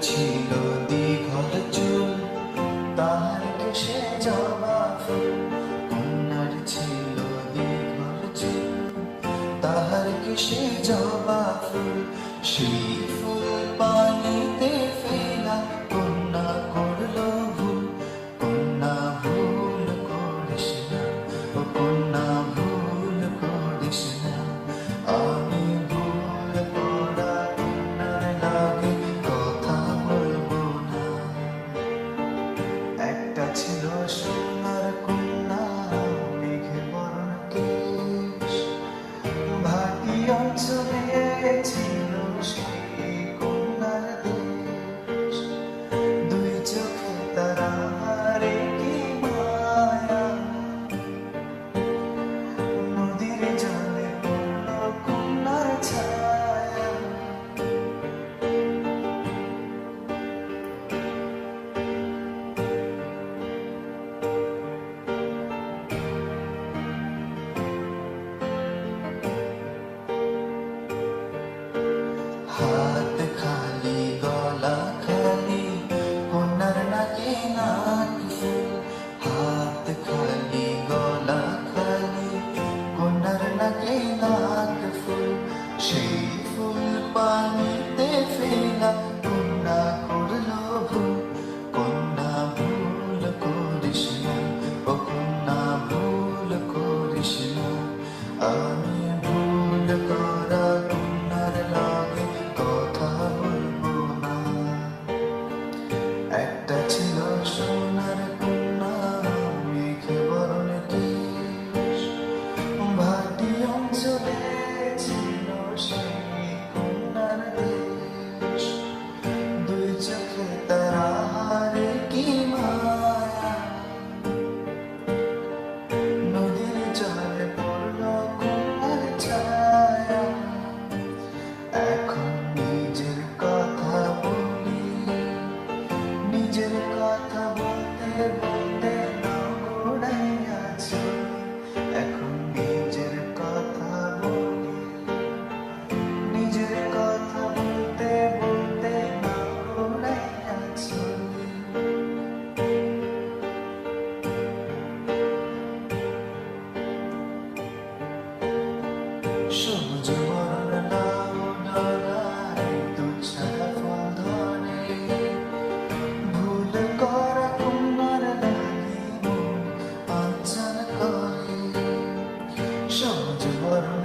ছিল দীঘল চুল, তাহার কেশে জবা ফুল। কন্যার ছিল দীঘল চুল, তাহার কেশে জবা ফুল। সেই ফুল পানিতে ফেলা, কন্যা করলো ভুল। কন্যা ভুল করিস না, ও কন্যা ভুল করিস না। আমি ভুল করা কন্যার লাগে কথা বলবো না। একটা ছিল সোনার কন্যা, মেঘে বরণ কেশ। ভাটি অঞ্চলে ছিল সেই কন্যার দেশ। দুই চোখে তারারে কি মায়া, নদীর জলে পড়ল কন্যার ছায়া। হাত খালি গলা খালি, কন্যার নাকে নাক ফুল। হাত খালি গলা খালি, কন্যার নাকে নাক ফুল। সেই ফুল পানিতে ফেলা, কন্যা করলো ভুল। কন্যা ভুল করিস না, ও কন্যা ভুল করিস না। আমি ভুল করা কন্যার লাগে কথা বলবো না। একটা ছিল সোনার কন্যা, মেঘে বরণ কেশ। ভাটি অঞ্চলে ছিল সেই কন্যার দেশ। দুই চোখে তারারে কি মায়া, নদীর জলে পড়ল কন্যার ছায়া। এখন নিজের কথা বলি, নিজের কথা বলতে বলতে নগড়াইয়া চলি। এখন নিজের কথা বলি, নিজের কথা বলতে বলতে নগড়াইয়া চলি। সবুজ বরণ লাউ ডগায় দুছাড়া ফল ধরে। ভুল করা কন্যার লাগি মন আঞ্চল করে। সবুজ বরণ